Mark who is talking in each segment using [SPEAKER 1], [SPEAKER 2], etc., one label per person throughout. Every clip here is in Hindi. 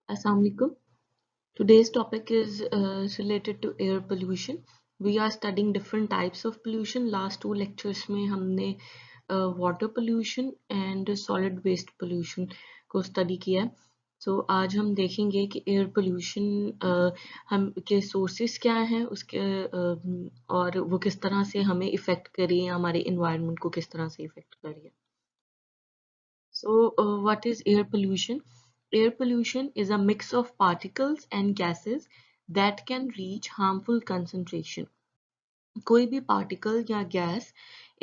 [SPEAKER 1] Assalamualaikum. Today's topic is related to air pollution. We are studying different types of pollution. Last two lectures में हमने water pollution and solid waste pollution को study किया है. So आज हम देखेंगे कि air pollution हम के sources क्या हैं उसके और वो किस तरह से हमें affect कर रही है, हमारे environment को किस तरह से affect कर रही है. So, what is air pollution? Air pollution is a mix of particles and gases that can reach harmful concentration. कोई भी पार्टिकल या गैस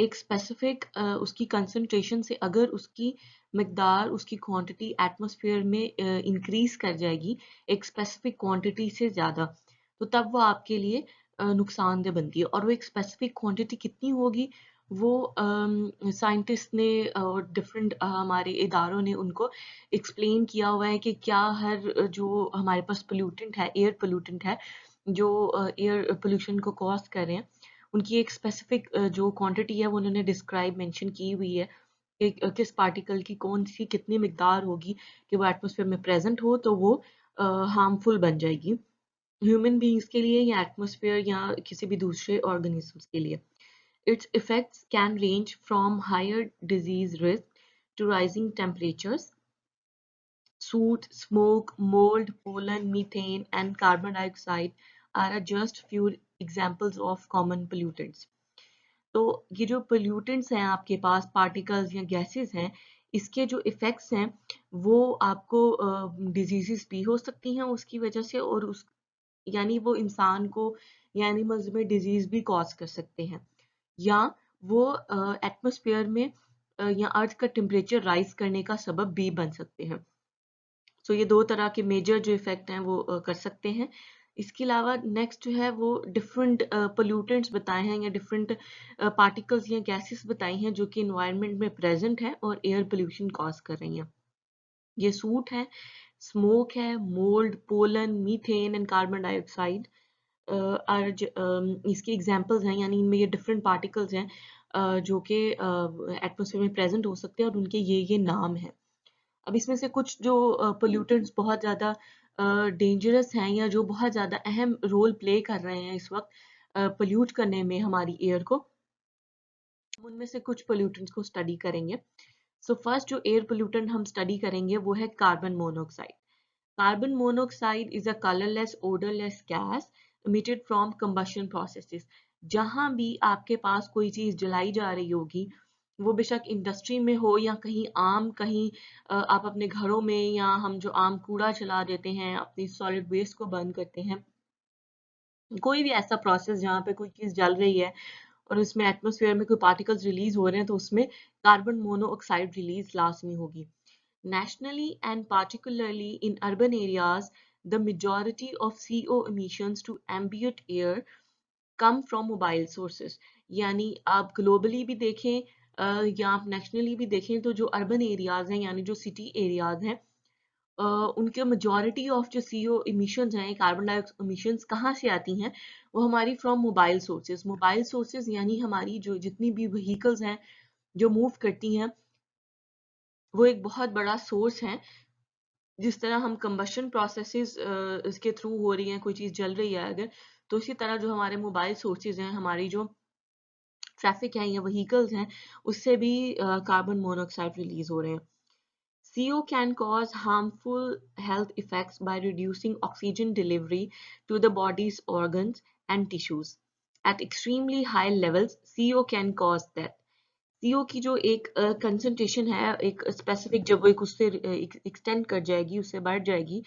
[SPEAKER 1] एक स्पेसिफिक उसकी कंसंट्रेशन से अगर उसकी मिकदार उसकी क्वांटिटी एटमॉस्फेयर में इंक्रीज कर जाएगी एक स्पेसिफिक क्वांटिटी से ज़्यादा तो तब वो आपके लिए नुकसानदेह बनती है और वो एक स्पेसिफिक क्वांटिटी कितनी होगी वो साइंटिस्ट ने और डिफरेंट हमारे इदारों ने उनको एक्सप्लेन किया हुआ है कि क्या हर जो हमारे पास पोल्यूटेंट है एयर पोल्यूटेंट है जो एयर पोल्यूशन को कॉज कर रहे हैं उनकी एक स्पेसिफिक जो क्वांटिटी है वो उन्होंने डिस्क्राइब मेंशन की हुई है कि किस पार्टिकल की कौन सी कितनी मिकदार होगी कि वो एटमॉस्फेयर में प्रेजेंट हो तो वो हार्मफुल बन जाएगी ह्यूमन बीइंग्स के लिए या एटमॉस्फेयर या किसी भी दूसरे ऑर्गेनिजम्स के लिए its effects can range from higher disease risk to rising temperatures soot, smoke, mold, pollen, methane, and carbon dioxide are just few examples of common pollutants. तो ये जो pollutants हैं आपके पास particles या gases हैं इसके जो effects हैं वो आपको diseases भी हो सकती हैं उसकी वजह से और उस यानी वो इंसान को या एनिमल्स में डिजीज भी कॉज कर सकते हैं या वो एटमॉस्फेयर में या अर्थ का टेम्परेचर राइज करने का सबब भी बन सकते हैं सो ये दो तरह के मेजर जो इफेक्ट हैं वो कर सकते हैं इसके अलावा नेक्स्ट जो है वो डिफरेंट पोल्यूटेंट्स बताए हैं या डिफरेंट पार्टिकल्स या गैसेस बताई हैं जो कि इन्वायरमेंट में प्रेजेंट है और एयर पोल्यूशन कॉज कर रही हैं ये सूट है स्मोक है mould pollen methane and carbon dioxide इसके एग्जांपल्स हैं यानी इनमें ये डिफरेंट पार्टिकल्स हैं जो कि एटमॉस्फेयर में प्रेजेंट हो सकते हैं और उनके ये नाम हैं अब इसमें से कुछ जो पोल्यूटेंट्स बहुत ज़्यादा डेंजरस हैं या जो बहुत ज़्यादा अहम रोल प्ले कर रहे हैं इस वक्त पोल्यूट करने में हमारी एयर को उनमें से कुछ पोल्यूटेंट्स को स्टडी करेंगे सो फर्स्ट जो एयर पोल्यूटेंट हम स्टडी करेंगे वो है carbon monoxide carbon monoxide is a colourless odourless gas emitted from combustion processes जहां भी आपके पास कोई चीज जलाई जा रही होगी वो बेशक इंडस्ट्री में हो या कहीं आम कहीं आप अपने घरों में या हम जो आम कूड़ा जला देते हैं अपनी सॉलिड वेस्ट को बर्न करते हैं कोई भी ऐसा प्रोसेस जहाँ पे कोई चीज जल रही है और उसमें एटमॉस्फेयर में कोई पार्टिकल्स रिलीज हो रहे हैं तो उसमें कार्बन मोनोऑक्साइड रिलीज लाजमी होगी nationally and particularly in urban areas the majority of CO emissions to ambient air come from mobile sources यानी आप ग्लोबली भी देखें या आप नेशनली भी देखें तो जो अर्बन एरियाज हैं यानी जो सिटी एरियाज हैं उनके मेजॉरिटी ऑफ जो सीओ इमिशंस हैं कार्बन डाइऑक्साइड इमिशंस कहाँ से आती हैं वो हमारी फ्रॉम मोबाइल सोर्सेज यानी हमारी जो जितनी भी व्हीकल्स हैं जो मूव करती हैं वो एक बहुत बड़ा सोर्स है जिस तरह हम कंबशन प्रोसेसेस इसके थ्रू हो रही हैं कोई चीज जल रही है अगर तो इसी तरह जो हमारे मोबाइल सोर्सेज हैं हमारी जो ट्रैफिक है या व्हीकल्स हैं उससे भी कार्बन मोनोऑक्साइड रिलीज हो रहे हैं CO can cause harmful health effects by reducing oxygen delivery to the body's organs and tissues. At extremely high levels, CO can cause death. CO की जो एक कंसंट्रेशन है एक स्पेसिफिक जब वो एक उससे एक्सटेंड कर जाएगी उससे बढ़ जाएगी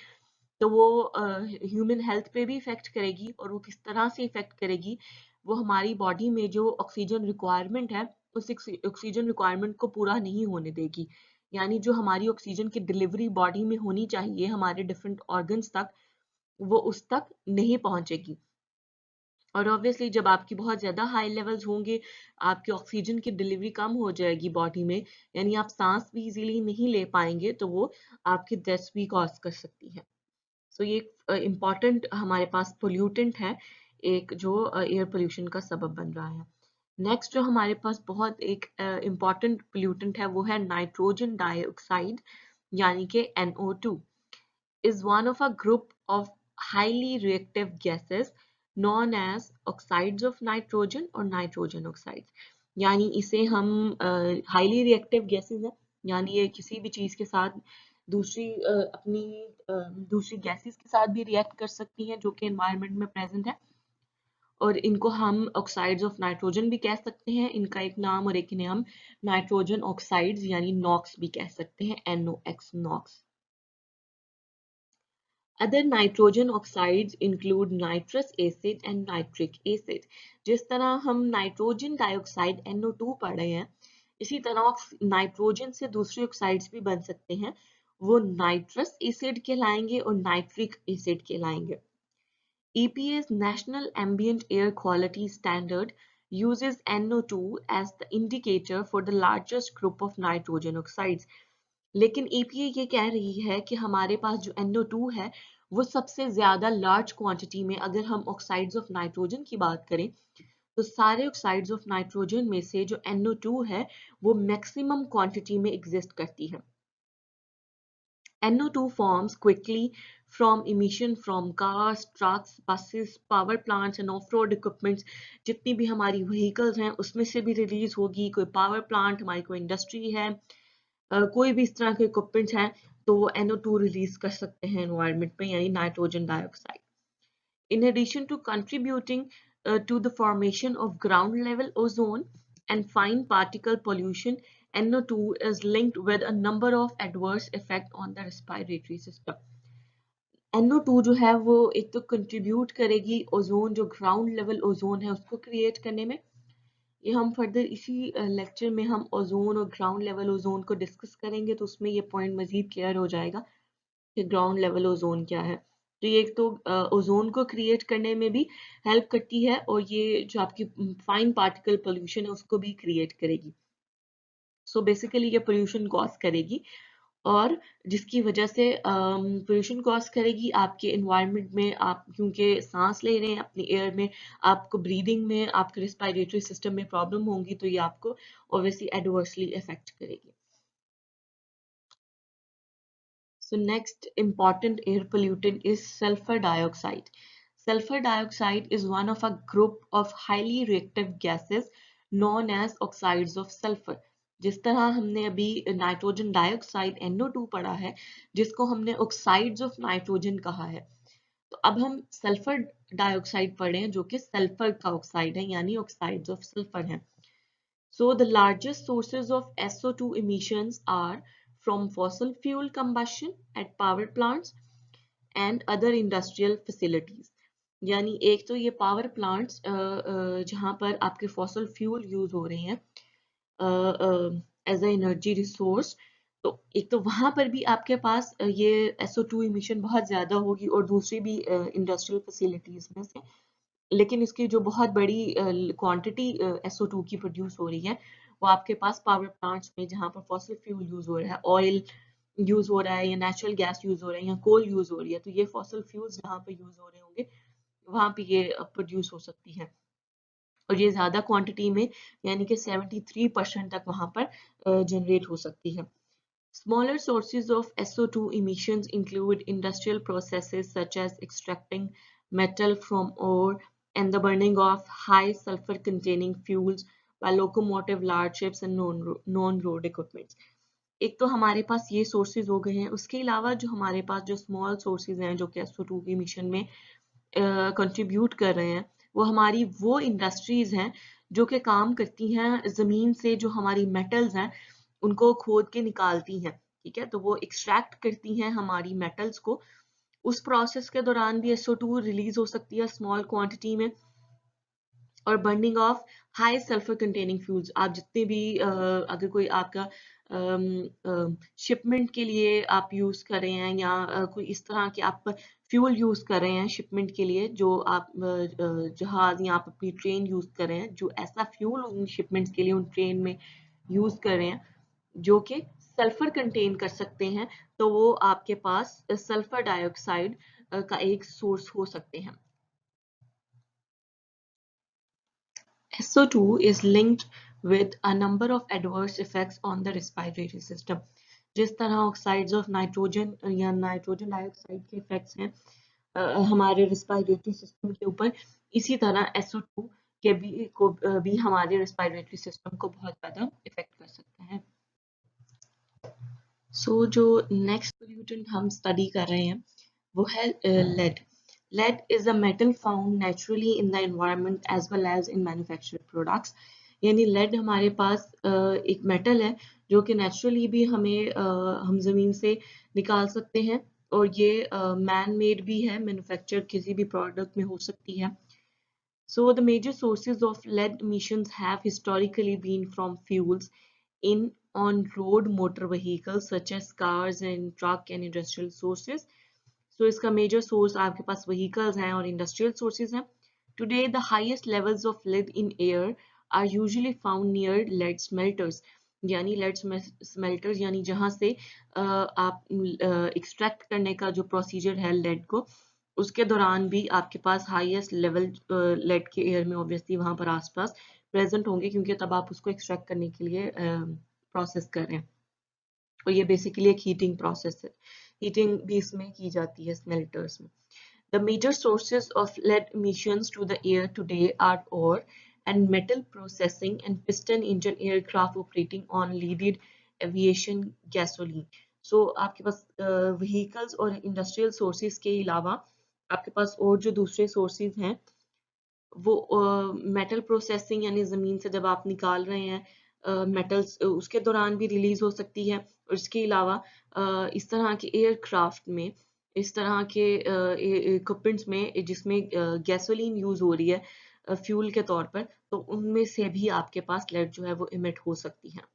[SPEAKER 1] तो वो ह्यूमन हेल्थ पे भी इफेक्ट करेगी और वो किस तरह से इफेक्ट करेगी वो हमारी बॉडी में जो ऑक्सीजन रिक्वायरमेंट है उस ऑक्सीजन रिक्वायरमेंट को पूरा नहीं होने देगी यानी जो हमारी ऑक्सीजन की डिलीवरी बॉडी में होनी चाहिए हमारे डिफरेंट ऑर्गन्स तक वो उस तक नहीं पहुंचेगी और ऑब्वियसली जब आपकी बहुत ज़्यादा हाई लेवल्स होंगे आपकी ऑक्सीजन की डिलीवरी कम हो जाएगी बॉडी में यानी आप सांस भी इजीली नहीं ले पाएंगे तो वो आपकी डेथ भी कॉज कर सकती है सो ये इम्पॉर्टेंट हमारे पास पोल्यूटेंट है एक जो एयर पोल्यूशन का सबब बन रहा है नेक्स्ट जो हमारे पास बहुत एक इम्पॉर्टेंट पोल्यूटेंट है वो है नाइट्रोजन डाइऑक्साइड यानी कि NO2 is one of a group of highly reactive gases known as oxides of nitrogen or nitrogen oxides. यानी इसे हम हाईली रिएक्टिव गैसेस हैं, यानी ये किसी भी चीज के साथ दूसरी गैसेस के साथ भी रिएक्ट कर सकती हैं जो कि एनवायरनमेंट में प्रेजेंट है, और इनको हम ऑक्साइड्स ऑफ नाइट्रोजन भी कह सकते हैं। इनका एक नाम और एक नाम नाइट्रोजन ऑक्साइड्स यानी नॉक्स भी कह सकते हैं, NOx NOx. Other nitrogen oxides include nitrous acid and nitric acid. जिस तरह हम नाइट्रोजन डाइऑक्साइड NO2 पढ़ रहे हैं, इसी तरह नाइट्रोजन से दूसरे ऑक्साइड्स भी बन सकते हैं, वो नाइट्रस एसिड कहलाएंगे और नाइट्रिक एसिड कहलाएंगे। EPA's National Ambient Air Quality Standard uses NO2 as the indicator for the largest group of nitrogen oxides. लेकिन EPA ये कह रही है कि हमारे पास जो NO2 है वो सबसे ज्यादा लार्ज क्वांटिटी में, अगर हम ऑक्साइड्स ऑफ नाइट्रोजन की बात करें तो सारे ऑक्साइड्स ऑफ नाइट्रोजन में से जो NO2 है वो मैक्सिमम क्वांटिटी में एग्जिस्ट करती है। NO2 forms quickly from emission from cars, trucks, buses, power plants and off-road equipments. जितनी भी हमारी व्हीकल्स हैं उसमें से भी रिलीज होगी, कोई पावर प्लांट, हमारी कोई इंडस्ट्री है, कोई भी इस तरह के इक्विपमेंट्स हैं तो वो NO2 रिलीज कर सकते हैं एनवायरनमेंट में, यानी nitrogen dioxide. In addition to contributing to the formation of ground level ozone and fine particle pollution, NO2 is linked with a number of adverse effects on the respiratory system. NO2 जो है वो एक तो कंट्रीब्यूट करेगी ओजोन, जो ग्राउंड लेवल ओजोन है उसको क्रिएट करने में। ये हम फर्दर इसी लेक्चर में हम ओजोन और ग्राउंड लेवल ओजोन को डिस्कस करेंगे, तो उसमें ये पॉइंट मजीद क्लियर हो जाएगा कि ग्राउंड लेवल ओजोन क्या है। तो ये एक तो ओजोन को क्रिएट करने में भी हेल्प करती है, और ये जो आपकी फाइन पार्टिकल पोल्यूशन है उसको भी क्रिएट करेगी। सो बेसिकली ये पोल्यूशन कॉज करेगी, और जिसकी वजह से पोल्यूशन कॉज करेगी आपके एनवायरनमेंट में। आप क्योंकि सांस ले रहे हैं अपनी एयर में, आपको ब्रीदिंग में, आपके रिस्पायरेटरी सिस्टम में प्रॉब्लम होंगी, तो ये आपको ऑब्वियसली एडवर्सली इफेक्ट करेगी। So next important air pollutant is sulfur dioxide. Sulfur dioxide is one of a group of highly reactive gases known as oxides of sulfur. जिस तरह हमने अभी नाइट्रोजन डाइऑक्साइड NO2 पढ़ा है, जिसको हमने ऑक्साइड्स ऑफ नाइट्रोजन कहा है, तो अब हम सल्फर डाइऑक्साइड पढ़े हैं जो कि सल्फर का ऑक्साइड है, यानी ऑक्साइड्स ऑफ सल्फर हैं। So the largest sources of SO2 emissions are from fossil fuel combustion at power plants and other industrial facilities. यानी एक तो ये पावर प्लांट्स जहाँ पर आपके फॉसल फ्यूल यूज हो रहे हैं एज ए एनर्जी रिसोर्स, तो एक तो वहां पर भी आपके पास ये SO2 इमिशन बहुत ज्यादा होगी, और दूसरी भी इंडस्ट्रियल फैसिलिटीज में से। लेकिन इसकी जो बहुत बड़ी क्वांटिटी SO2 की प्रोड्यूस हो रही है वो आपके पास पावर प्लांट्स में, जहाँ पर फॉसिल फ्यूल यूज हो रहा है, ऑयल यूज हो रहा है या नेचुरल गैस यूज हो रहा है या कोल यूज हो रही है, तो ये फॉसिल फ्यूल्स जहाँ पे यूज हो रहे होंगे वहां पे ये प्रोड्यूस हो सकती है, और ये ज्यादा क्वांटिटी में, यानी कि 73% तक वहां पर जनरेट हो सकती है। Smaller sources of SO2 emissions include industrial processes such as extracting metal from ore and the burning of high sulfur containing fuels by locomotive, large ships and non-road equipment. एक तो हमारे पास ये सोर्सेज हो गए हैं, उसके अलावा जो हमारे पास जो स्मॉल सोर्सेज हैं जो कि SO2 की इमिशन में कंट्रीब्यूट कर रहे हैं, वो हमारी वो इंडस्ट्रीज हैं जो कि काम करती हैं जमीन से, जो हमारी मेटल्स हैं उनको खोद के निकालती हैं, ठीक है, तो वो एक्सट्रैक्ट करती हैं हमारी मेटल्स को। उस प्रोसेस के दौरान भी SO2 रिलीज हो सकती है स्मॉल क्वांटिटी में। और burning of high sulphur containing fuels, आप जितने भी अगर कोई आपका शिपमेंट के लिए आप यूज कर रहे हैं, या कोई इस तरह के आप फ्यूल यूज कर रहे हैं शिपमेंट के लिए, जो आप जहाज या आप अपनी ट्रेन यूज कर रहे हैं, जो ऐसा फ्यूल उन शिपमेंट्स के लिए उन ट्रेन में यूज कर रहे हैं जो कि सल्फर कंटेन कर सकते हैं, तो वो आपके पास सल्फर डाइऑक्साइड का एक सोर्स हो सकते हैं। SO2 is linked with a number of adverse effects on the respiratory system. जिस तरह ऑक्साइड्स ऑफ नाइट्रोजन या नाइट्रोजन डाइऑक्साइड के इफेक्ट्स हैं हमारे रिस्पायरेटरी सिस्टम के ऊपर, इसी तरह SO2 के भी हमारे रिस्पायरेटरी सिस्टम को बहुत ज़्यादा इफेक्ट कर सकता है। जो नेक्स्ट पोल्यूटेंट हम स्टडी कर रहे हैं वो है lead. Lead is a metal found naturally in the environment as well as in manufactured products. यानी लेड हमारे पास एक मेटल है जो कि नेचुरली भी हम ज़मीन से निकाल सकते हैं, और ये मैन मेड भी है, मैन्युफैक्चर किसी भी प्रोडक्ट में हो सकती है। So the major sources of lead emissions have historically been from fuels in on road motor vehicles such as cars and truck and industrial sources. So इसका major source आपके पास vehicles हैं और industrial sources हैं. Today the highest levels of lead in air are usually found near lead smelters. यानी lead smelters यानी जहाँ से आप extract करने का जो procedure है lead को, उसके दौरान भी आपके पास हाईएस्ट लेवल लेड के एयर में ऑब्वियसली वहां पर आसपास प्रेजेंट होंगे, क्योंकि तब आप उसको एक्सट्रैक्ट करने के लिए प्रोसेस कर रहे हैं। और ये बेसिकली एक हीटिंग प्रोसेस है, हीटिंग भी इसमें की जाती है स्मेल्टर्स में। The major sources of lead emissions to the air today are ore and metal processing and piston engine aircraft operating on leaded aviation gasoline. So आपके पास vehicles और industrial sources के अलावा आपके पास और जो दूसरे सोर्सेज हैं वो मेटल प्रोसेसिंग, यानी ज़मीन से जब आप निकाल रहे हैं मेटल्स, उसके दौरान भी रिलीज हो सकती है। और इसके अलावा इस तरह के एयरक्राफ्ट में, इस तरह के इक्विपमेंट्स में जिसमें गैसोलीन यूज हो रही है फ्यूल के तौर पर, तो उनमें से भी आपके पास लेड जो है वो इमिट हो सकती है।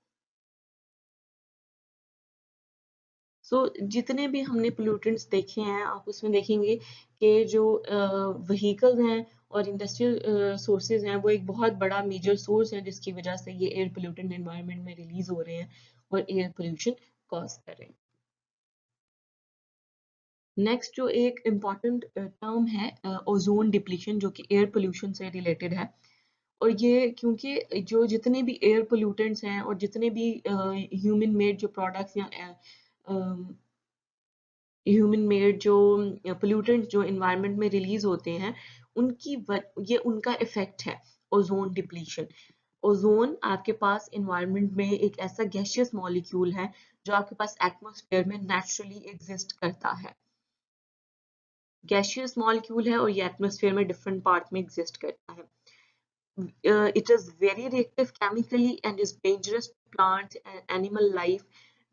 [SPEAKER 1] जितने भी हमने पोल्यूटेंट्स देखे हैं, आप उसमें देखेंगे कि जो व्हीकल्स हैं और इंडस्ट्रियल सोर्सेज हैं वो एक बहुत बड़ा मेजर सोर्स है जिसकी वजह से ये एयर पोल्यूटेंट एनवायरनमेंट में रिलीज हो रहे हैं और एयर पोल्यूशन कॉज कर रहे हैं। नेक्स्ट जो एक इम्पॉर्टेंट टर्म है ओजोन डिप्लीशन, जो कि एयर पोल्यूशन से रिलेटेड है। और ये क्योंकि जो जितने भी एयर पोल्यूटेंट्स हैं और जितने भी ह्यूमन मेड जो प्रोडक्ट्स या ह्यूमन मेड जो पोल्यूटेंट जो इन्वायरमेंट में रिलीज होते हैं, ये उनका इफेक्ट है ओजोन डिप्लीशन। ओजोन आपके पास इन्वायरमेंट में एक ऐसा गैशियस मॉलिक्यूल है जो आपके पास एटमॉस्फेयर में नेचुरली एग्जिस्ट करता है। गैशियस मॉलिक्यूल है और ये एटमॉस्फेयर में डिफरेंट पार्ट में एग्जिस्ट करता है। It is very reactive chemically and is dangerous to plants and animal life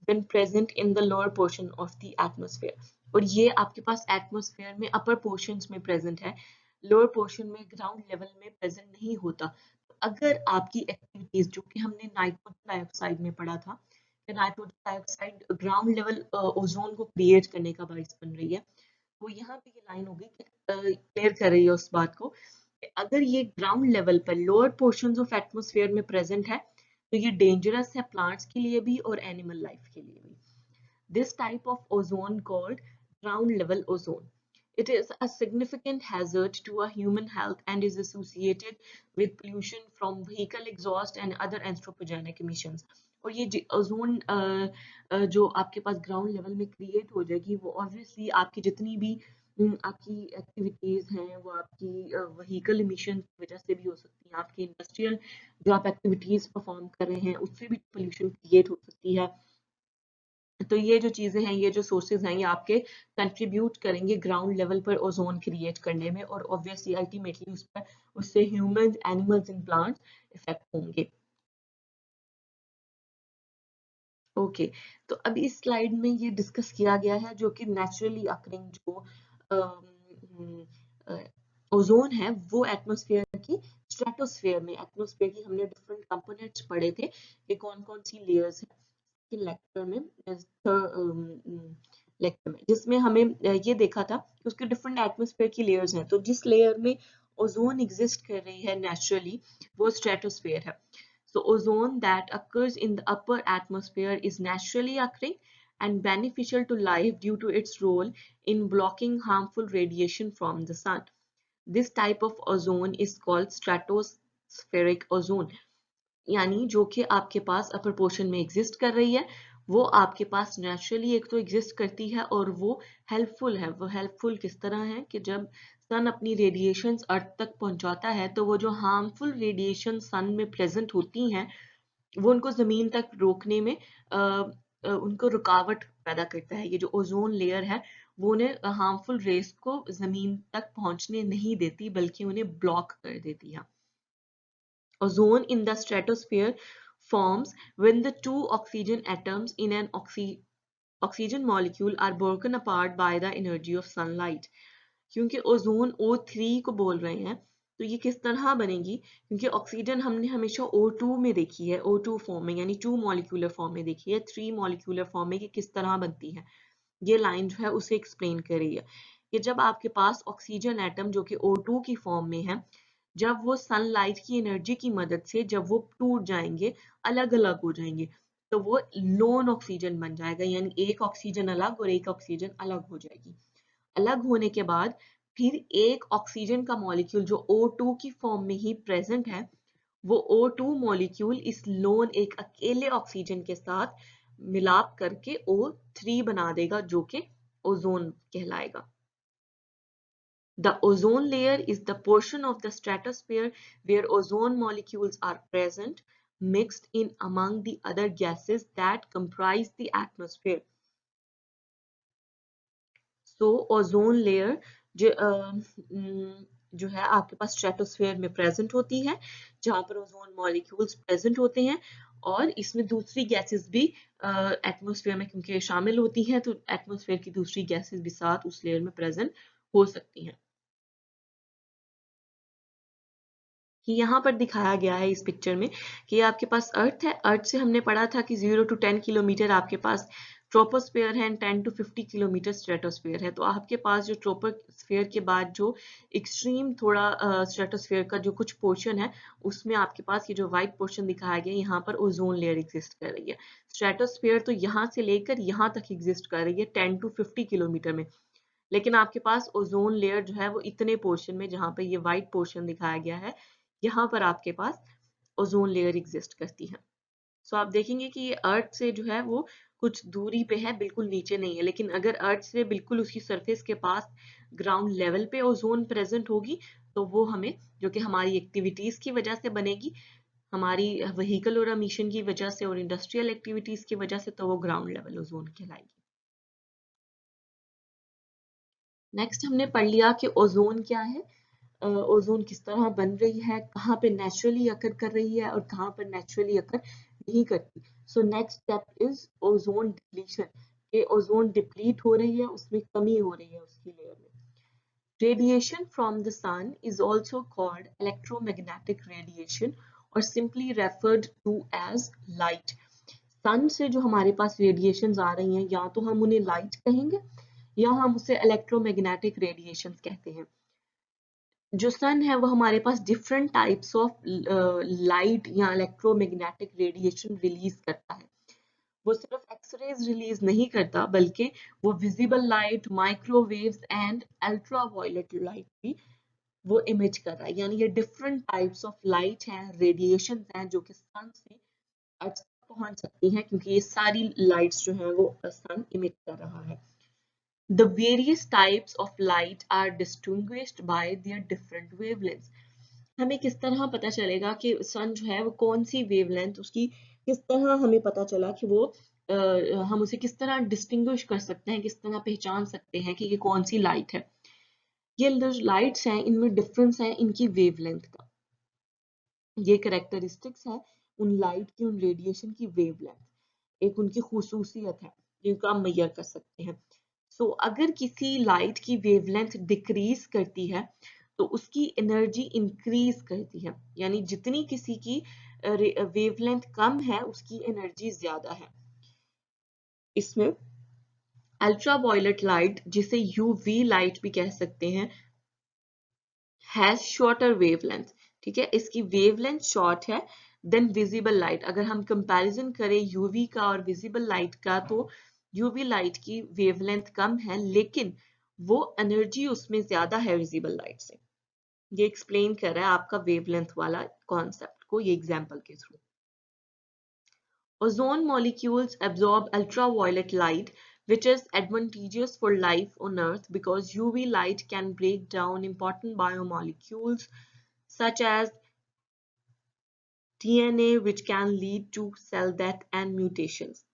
[SPEAKER 1] when present in the lower portion of the atmosphere. और ये आपके पास एटमॉस्फेयर में अपर पोर्शंस में प्रेजेंट है, लोअर पोर्शन में ग्राउंड लेवल में प्रेजेंट नहीं होता। तो अगर आपकी एक्टिविटीज, जो कि हमने नाइट्रोजन डाइऑक्साइड में पढ़ा था कि nitrogen dioxide ground level ozone को क्रिएट करने का बाइस बन रही है, वो यहाँ पे ये लाइन होगी कि क्लियर कर रही है उस बात को, अगर ये ग्राउंड लेवल पर लोअर पोर्शंस ऑफ एटमॉस्फेयर में प्रेजेंट है तो ये डेंजरस है प्लांट्स के लिए भी और एनिमल लाइफ के लिए भी। This type of ozone called ground level ozone. It is a significant hazard to a human health and is associated with pollution from vehicle exhaust and other anthropogenic emissions. और ये ओजोन जो आपके पास ग्राउंड लेवल में क्रिएट हो जाएगी वो ऑब्वियसली आपकी जितनी भी आपकी एक्टिविटीज हैं वो आपकी व्हीकल इमिशन की वजह से भी हो सकती है, आपकी इंडस्ट्रियल जो आप एक्टिविटीज परफॉर्म कर रहे हैं उससे भी पोल्यूशन क्रिएट हो सकती है। तो ये जो चीजें हैं, ये जो सोर्सेज हैं, ये आपके कंट्रीब्यूट करेंगे ग्राउंड लेवल पर ओजोन क्रिएट करने में, और ऑब्वियसली अल्टीमेटली उससे humans, animals and plants effect होंगे। ओके तो अभी इस स्लाइड में ये डिस्कस किया गया है जो कि नेचुरली अकरिंग जो ओजोन है वो एटमॉस्फेयर की स्ट्रेटोस्फेयर में, एटमॉस्फेयर की हमने डिफरेंट कंपोनेंट्स पढ़े थे कि कौन कौन सी लेयर्स हैं लेक्चर में, लेक्चर में जिसमें हमें ये देखा था कि उसके डिफरेंट एटमॉस्फेयर की लेयर्स हैं। तो जिस लेयर में ओजोन एग्जिस्ट कर रही है नेचुरली वो स्ट्रेटोस्फेयर है। So ozone that occurs in the upper atmosphere is naturally occurring and beneficial to life due to its role in blocking harmful radiation from the sun. This type of ozone is called stratospheric ozone. यानी जो कि आपके पास अपर पोर्शन में एग्जिस्ट कर रही है वो आपके पास नेचुरली एक तो एग्जिस्ट करती है और वो हेल्पफुल है। वो हेल्पफुल किस तरह है कि जब सन अपनी रेडिएशंस अर्थ तक पहुंचाता है तो वो जो हार्मफुल रेडिएशन सन में प्रेजेंट होती हैं वो उनको जमीन तक रोकने में उनको रुकावट पैदा करता है। ये जो ओजोन लेयर है वो उन्हें हार्मफुल रेस को जमीन तक पहुंचने नहीं देती बल्कि उन्हें ब्लॉक कर देती है। Ozone in the stratosphere forms when the two oxygen atoms in an oxygen molecule are broken apart by the energy of sunlight. क्योंकि ओजोन O3 को बोल रहे हैं तो ये किस तरह बनेगी, क्योंकि ऑक्सीजन हमने हमेशा O2 में देखी है, O2 फॉर्म में यानी 2 मॉलिक्यूलर फॉर्म में देखी है, 3 मॉलिक्यूलर फॉर्म में कि किस तरह बनती है। ये लाइन जो है उसे एक्सप्लेन कर रही है कि जब आपके पास ऑक्सीजन एटम जो कि O2 की फॉर्म में है, जब वो सनलाइट की एनर्जी की मदद से जब वो टूट जाएंगे, अलग अलग हो जाएंगे, तो वो लोन ऑक्सीजन बन जाएगा, यानी एक ऑक्सीजन अलग और एक ऑक्सीजन अलग हो जाएगी। अलग होने के बाद फिर एक ऑक्सीजन का मॉलिक्यूल जो O2 की फॉर्म में ही प्रेजेंट है, वो O2 मॉलिक्यूल इस लोन एक अकेले ऑक्सीजन के साथ मिलाप करके O3 बना देगा जो कि ओजोन कहलाएगा। The ozone layer is the portion of the stratosphere where ozone molecules are present, mixed in among the other gases that comprise the atmosphere. So, ozone layer जो है आपके पास स्ट्रेटोस्फेयर में प्रेजेंट होती है, जहां पर ओजोन मॉलिक्यूल्स प्रेजेंट होते हैं, और इसमें दूसरी गैसेस भी एटमॉस्फेयर में क्योंकि शामिल होती हैं, तो एटमॉस्फेयर की दूसरी गैसेस भी साथ उस लेयर में प्रेजेंट हो सकती हैं। कि यहाँ पर दिखाया गया है इस पिक्चर में कि आपके पास अर्थ है, अर्थ से हमने पढ़ा था कि 0 to 10 किलोमीटर आपके पास ट्रोपोस्फेयर है, 10 to 50 किलोमीटर स्ट्रेटोस्फेयर है। तो आपके पास जो ट्रोपोस्फेयर के बाद जो एक्सट्रीम थोड़ा स्ट्रेटोस्फेयर का जो कुछ पोर्शन है, उसमें आपके पास ये जो व्हाइट पोर्शन दिखाया गया है, यहाँ पर ओजोन लेयर एग्जिस्ट कर रही है। स्ट्रेटोस्फेयर तो यहाँ से लेकर यहाँ तक एग्जिस्ट कर रही है 10 to 50 किलोमीटर में, लेकिन आपके पास ओजोन लेयर जो है वो इतने पोर्शन में, जहां पे ये व्हाइट पोर्शन दिखाया गया है, यहाँ पर आपके पास ओजोन लेयर एग्जिस्ट करती है। सो आप देखेंगे कि ये अर्थ से जो है वो कुछ दूरी पे है, बिल्कुल नीचे नहीं है, लेकिन अगर अर्थ से बिल्कुल उसकी सरफेस के पास ग्राउंड लेवल पे ओजोन प्रेजेंट होगी तो वो हमें, जो कि हमारी एक्टिविटीज की वजह से बनेगी, हमारी व्हीकल और एमिशन की वजह से और इंडस्ट्रियल एक्टिविटीज की वजह से, तो वो ग्राउंड लेवल ओजोन कहलाएगी। नेक्स्ट हमने पढ़ लिया कि ओजोन क्या है, ओजोन किस तरह बन रही है, कहाँ पे नेचुरली अकर कर रही है और कहाँ पर नेचुरली अकर नहीं करती। So next step is ozone depletion, कि ओजोन डिप्लीट हो रही है, उसमें कमी हो रही है उसकी लेयर में। Radiation from the sun is also called electromagnetic radiation और simply referred to as light. Sun से जो हमारे पास रेडिएशंस आ रही हैं, या तो हम उन्हें लाइट कहेंगे या हम उसे इलेक्ट्रोमैग्नेटिक रेडिएशंस कहते हैं। जो सन है वो हमारे पास डिफरेंट टाइप्स ऑफ लाइट या इलेक्ट्रोमैग्नेटिक रेडिएशन रिलीज करता है। वो सिर्फ एक्सरेज रिलीज नहीं करता, बल्कि वो visible light, microwaves and ultraviolet light भी वो इमिट कर रहा है। यानी ये डिफरेंट टाइप्स ऑफ लाइट हैं, रेडिएशन हैं, जो कि सन से अर्थ तक पहुंच सकती हैं, क्योंकि ये सारी लाइट्स जो है वो सन इमिट कर रहा है। The various types of light are distinguished by their different wavelengths. हमें किस तरह पता चलेगा कि सन जो है वो कौन सी वेवलेंथ उसकी, किस तरह हमें पता चला कि वो हम उसे किस तरह डिस्टिंग्विश कर सकते हैं, किस तरह पहचान सकते हैं कि ये कौन सी लाइट है। ये लाइट्स हैं, इनमें डिफरेंस है इनकी वेवलेंथ का। ये कैरेक्टरिस्टिक्स है उन लाइट की, उन रेडिएशन की वेवलेंथ, एक उनकी खूसूसियत है जिनको हम मेजर कर सकते हैं। सो अगर किसी लाइट की वेवलेंथ डिक्रीज करती है तो उसकी एनर्जी इंक्रीज करती है, यानी जितनी किसी की वेवलेंथ कम है उसकी एनर्जी ज्यादा है। इसमें अल्ट्रावायलेट लाइट, जिसे यूवी लाइट भी कह सकते हैं, हैज शॉर्टर वेवलेंथ। ठीक है, इसकी वेवलेंथ शॉर्ट है देन विजिबल लाइट। अगर हम कंपैरिजन करें यूवी का और विजिबल लाइट का, तो यूवी लाइट की वेवलेंथ कम है, लेकिन वो एनर्जी उसमें ज्यादा है विजिबल लाइट से। ये एक्सप्लेन कर रहा है आपका वेवलेंथ वाला कॉन्सेप्ट को ये एग्जांपल के through. Ozone molecules absorb ultraviolet light, which is advantageous for life on Earth because UV light can break down important biomolecules such as DNA, which can lead to cell death and mutations.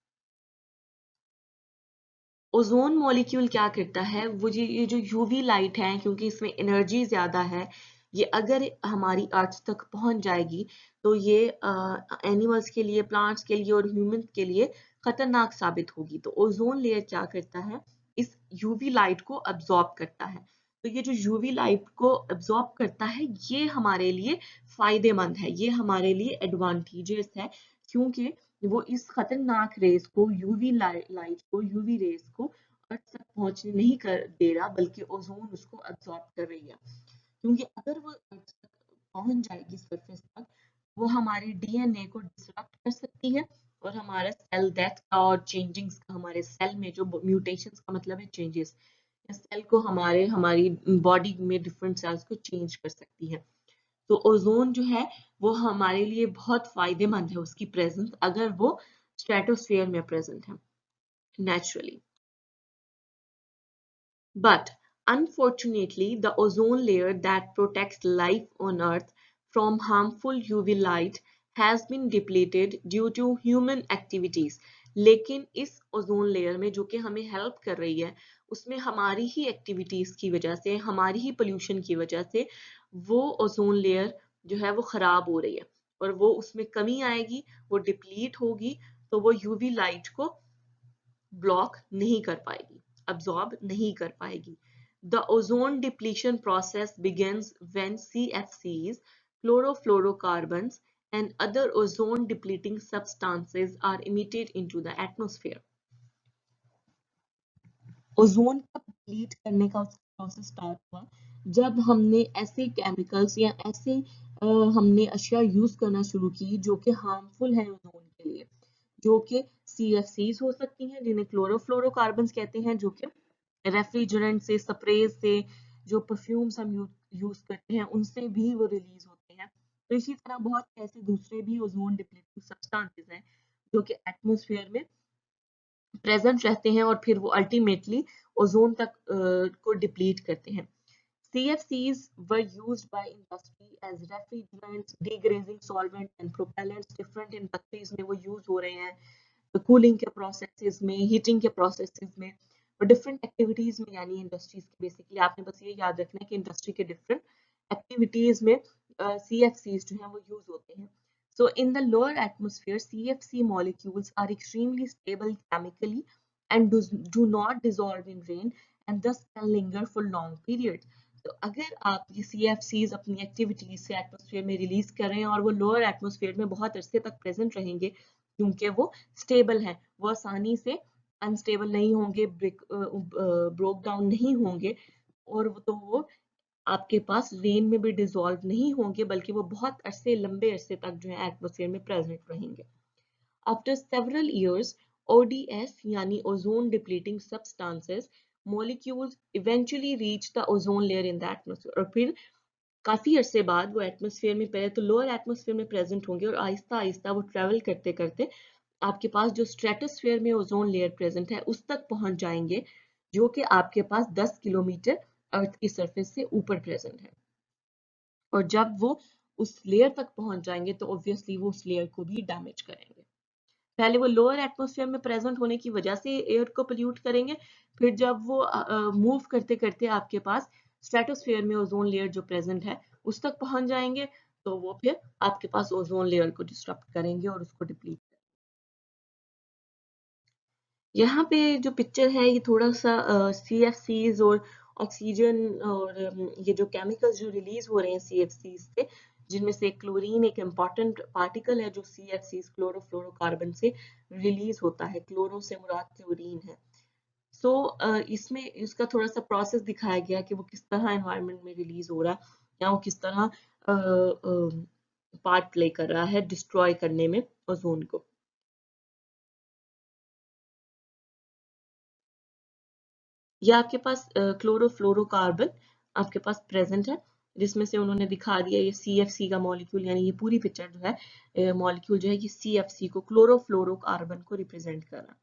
[SPEAKER 1] Ozone molecule क्या करता है, वो ये जो यूवी लाइट है, क्योंकि इसमें एनर्जी ज्यादा है, ये अगर हमारी अर्थ तक पहुंच जाएगी तो ये एनिमल्स के लिए, प्लांट्स के लिए और ह्यूमंस के लिए खतरनाक साबित होगी। तो ओजोन लेयर क्या करता है, इस यूवी लाइट को अब्सॉर्ब करता है। तो ये जो यूवी लाइट को अब्सॉर्ब करता है ये हमारे लिए फायदेमंद है, ये हमारे लिए एडवांटेजेस है, क्योंकि वो इस खतरनाक रेस को, यूवी लाइट को, यूवी रेस को अर्थ तक पहुंचने नहीं कर दे रहा, बल्कि ओजोन उसको अब्सॉर्ब कर रही है। क्योंकि अगर वो अर्थ तक पहुंच जाएगी सरफेस तक, वो हमारे डीएनए को डिसरप्ट कर सकती है और हमारा सेल डेथ का और चेंजिंग्स का, हमारे सेल में जो म्यूटेशंस का मतलब है चेंजेस, सेल को हमारी बॉडी में डिफरेंट सेल्स को चेंज कर सकती है। तो ओजोन जो है वो हमारे लिए बहुत फायदेमंद है, उसकी प्रेजेंस, अगर वो स्ट्रेटोस्फेयर में प्रेजेंट है naturally. But unfortunately, the ozone layer that protects life on Earth from harmful UV light has been depleted due to human activities. लेकिन इस ओजोन लेयर में जो कि हमें हेल्प कर रही है, उसमें हमारी ही एक्टिविटीज की वजह से, हमारी ही पोल्यूशन की वजह से वो ओजोन लेयर जो है वो खराब हो रही है और वो उसमें कमी आएगी, वो डिप्लीट होगी, तो वो यूवी लाइट को ब्लॉक नहीं कर पाएगी, absorb नहीं कर पाएगी। The ozone depletion process begins when CFCs, chlorofluorocarbons, and other ozone depleting substances are emitted into the atmosphere. Ozone का डिप्लीट करने का प्रोसेस स्टार्ट हुआ जब हमने ऐसे केमिकल्स या ऐसे हमने अशिया यूज करना शुरू की जो कि हार्मफुल है ओजोन के लिए, जो कि CFCs हो सकती हैं, जिन्हें क्लोरोफ्लोरोकार्बन्स कहते हैं, जो कि रेफ्रिजरेंट से, स्प्रेज से, जो परफ्यूम्स हम यूज करते हैं उनसे भी वो रिलीज होते हैं। तो इसी तरह बहुत ऐसे दूसरे भी ओजोन डिप्लीटिंग सब्सटेंसेस हैं जो कि एटमॉस्फेयर में प्रेजेंट रहते हैं और फिर वो अल्टीमेटली ओजोन तक को डिप्लीट करते हैं। CFCs were used by industry as refrigerants, degrazing solvent and propellants. Different industries में वो यूज हो रहे हैं, कूलिंग के प्रोसेसेस में, हीटिंग के प्रोसेसेस में और डिफरेंट एक्टिविटीज में, यानी इंडस्ट्रीज के बेसिकली आपने बस ये याद रखना है कि इंडस्ट्री के डिफरेंट एक्टिविटीज में CFCs जो हैं वो यूज होते हैं। So in the lower atmosphere, CFC molecules are extremely stable chemically and do not dissolve in rain and thus can linger for long periods. तो अगर आप ये CFCs अपनी एक्टिविटीज से एटमॉस्फेयर में रिलीज कर रहे हैं और वो लोअर एटमॉस्फेयर में बहुत अरसे तक प्रेजेंट रहेंगे, क्योंकि वो स्टेबल है, वो आसानी से अनस्टेबल नहीं होंगे, ब्रोक डाउन नहीं होंगे, और तो वो आपके पास रेन में भी डिसॉल्व नहीं होंगे, बल्कि वो बहुत अरसे, लंबे अरसे तक जो है एटमॉस्फेयर में प्रेजेंट रहेंगे। आफ्टर सेवरल इयर्स, ODS यानी ozone depleting substances molecules eventually reach the ozone layer in the atmosphere, और फिर काफी अरसे बाद वो एटमॉस्फेयर में, पहले तो लोअर एटमॉस्फेयर में प्रेजेंट होंगे और आहिस्ता आहिस्ता वो ट्रेवल करते करते आपके पास जो स्ट्रेटोस्फेयर में ओजोन लेयर प्रेजेंट है उस तक पहुंच जाएंगे, जो कि आपके पास 10 किलोमीटर अर्थ की सरफेस से ऊपर प्रेजेंट है। और जब वो उस लेयर तक पहुंच जाएंगे तो ऑब्वियसली वो उस लेयर को भी डैमेज करेंगे। पहले वो लोअर एटमॉस्फेयर में प्रेजेंट होने की वजह से एयर को पोल्यूट करेंगे, फिर जब वो मूव करते करते आपके पास स्ट्रेटोस्फेयर में ओजोन लेयर जो प्रेजेंट है उस तक पहुंच जाएंगे, तो वो फिर आपके पास ओजोन लेयर को डिस्टर्ब करेंगे और उसको डिप्लीट। यहाँ पे जो पिक्चर है ये थोड़ा सा CFCs और ऑक्सीजन और ये जो केमिकल्स जो रिलीज हो रहे हैं CFCs से, जिनमें से क्लोरीन एक इम्पॉर्टेंट पार्टिकल है जो CFCs, क्लोरोफ्लोरोकार्बन से रिलीज होता है। क्लोरो से मुराद क्लोरीन है। सो इसमें इसका थोड़ा सा प्रोसेस दिखाया गया कि वो किस तरह एनवायरनमेंट में रिलीज हो रहा है या वो किस तरह पार्ट प्ले कर रहा है डिस्ट्रॉय करने में ओजोन को। ये आपके पास क्लोरोफ्लोरोकार्बन आपके पास प्रेजेंट है। जिसमें से उन्होंने दिखा दिया ये CFC का मॉलिक्यूल, यानी ये पूरी पिक्चर जो है मॉलिक्यूल जो है ये CFC को क्लोरोफ्लोरोकार्बन को रिप्रेजेंट कर रहा है।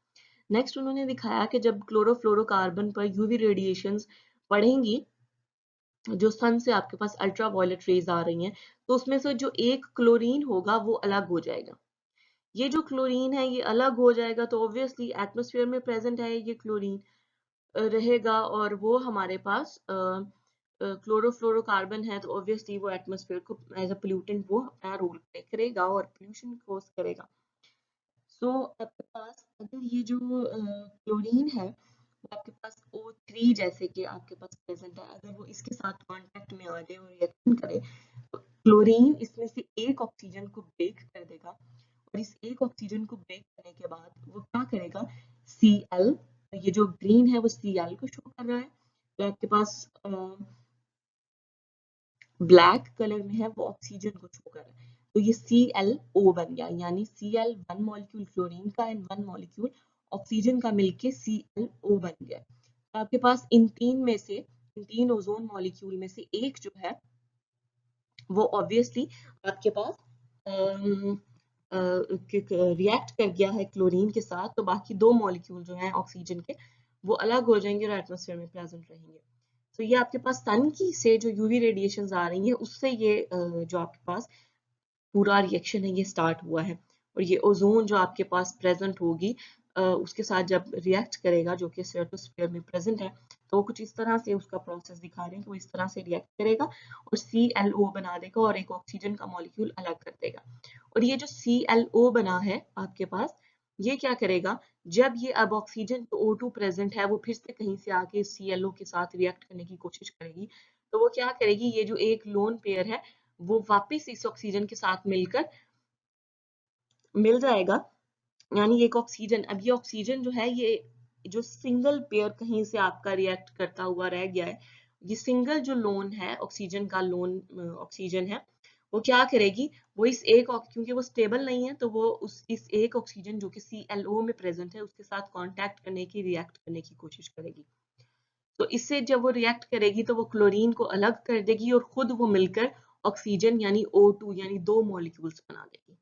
[SPEAKER 1] नेक्स्ट उन्होंने दिखाया कि जब क्लोरोफ्लोरोकार्बन पर यूवी रेडिएशंस पड़ेंगी, जो सन से आपके पास अल्ट्रावायलेट रेज आ रही हैं, तो उसमें से जो एक क्लोरीन होगा वो अलग हो जाएगा। ये जो क्लोरीन है ये अलग हो जाएगा, तो ऑब्वियसली एटमॉस्फेयर में प्रेजेंट है ये क्लोरीन रहेगा, और वो हमारे पास क्लोरोफ्लोरोकार्बन है, तो ऑब्वियसली वो एटमॉस्फेयर को एज अ पोल्यूटेंट वो अपना रोल प्ले करेगा और पोल्यूशन कॉज करेगा। सो आपके पास अगर ये जो क्लोरीन है वो आपके पास O3 जैसे कि आपके पास प्रेजेंट है, अगर वो इसके साथ कांटेक्ट में आ जाए और रिएक्शन करे, तो क्लोरीन इसमें से एक ऑक्सीजन को ब्रेक कर देगा, और इस एक ऑक्सीजन को ब्रेक करने के बाद वो क्या करेगा, Cl, ये जो ग्रीन है वो Cl को शो कर रहा है, तो आपके पास ब्लैक कलर में है वो ऑक्सीजन को शो कर रहा है, तो ये ClO बन गया, यानी Cl वन मॉलिक्यूल क्लोरीन का एंड वन मॉलिक्यूल ऑक्सीजन का मिलके ClO बन गया। तो आपके पास इन तीन ओजोन मॉलिक्यूल में से एक जो है वो ऑब्वियसली आपके पास रिएक्ट कर गया है क्लोरीन के साथ, तो बाकी दो मॉलिक्यूल जो हैं ऑक्सीजन के वो अलग हो जाएंगे और एटमॉस्फेयर में प्रेजेंट रहेंगे। तो ये आपके पास सन की से जो यूवी रेडिएशंस आ रही हैं उससे ये जो आपके पास पूरा रिएक्शन है ये स्टार्ट हुआ है, और ये ओजोन जो आपके पास प्रेजेंट होगी उसके साथ जब रिएक्ट करेगा, जो कि स्ट्रेटोस्फीयर में प्रेजेंट है, तो वो कुछ इस तरह से उसका प्रोसेस दिखा रहे हैं कि वो इस तरह से रिएक्ट करेगा और ClO बना देगा और एक ऑक्सीजन का मॉलिक्यूल अलग कर देगा। और ये जो ClO बना है आपके पास, ये क्या करेगा, जब ये अब ऑक्सीजन O2 प्रेजेंट है वो फिर से कहीं से आके ClO के साथ रिएक्ट करने की कोशिश करेगी, तो वो क्या करेगी, ये जो एक लोन पेयर है वो वापस इस ऑक्सीजन के साथ मिलकर मिल जाएगा, यानी एक ऑक्सीजन, अब ये ऑक्सीजन जो है ये जो सिंगल पेयर कहीं से आपका रिएक्ट करता हुआ रह गया है, ये सिंगल जो लोन है ऑक्सीजन का लोन ऑक्सीजन है, वो क्या करेगी, वो इस एक क्योंकि वो स्टेबल नहीं है तो वो इस एक ऑक्सीजन जो कि ClO में प्रेजेंट है उसके साथ कांटेक्ट करने की रिएक्ट करने की कोशिश करेगी। तो इससे जब वो रिएक्ट करेगी तो वो क्लोरीन को अलग कर देगी और खुद वो मिलकर ऑक्सीजन यानी O2 यानी दो मॉलिक्यूल्स बना देगी।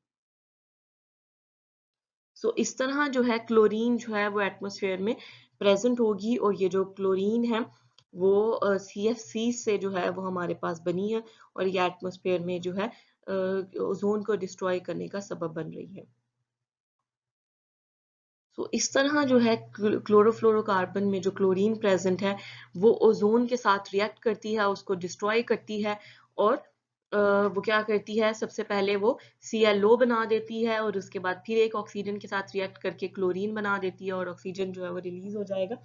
[SPEAKER 1] सो इस तरह जो है क्लोरीन जो है वो एटमॉस्फेयर में प्रेजेंट होगी, और ये जो क्लोरीन है वो CFC से जो है वो हमारे पास बनी है, और ये एटमॉस्फेयर में जो है ओजोन को डिस्ट्रॉय करने का सबब बन रही है। तो इस तरह जो है क्लोरोफ्लोरोकार्बन में जो क्लोरीन प्रेजेंट है वो ओजोन के साथ रिएक्ट करती है, उसको डिस्ट्रॉय करती है, और वो क्या करती है, सबसे पहले वो ClO बना देती है और उसके बाद फिर एक ऑक्सीजन के साथ रिएक्ट करके क्लोरीन बना देती है और ऑक्सीजन जो है वो रिलीज हो जाएगा।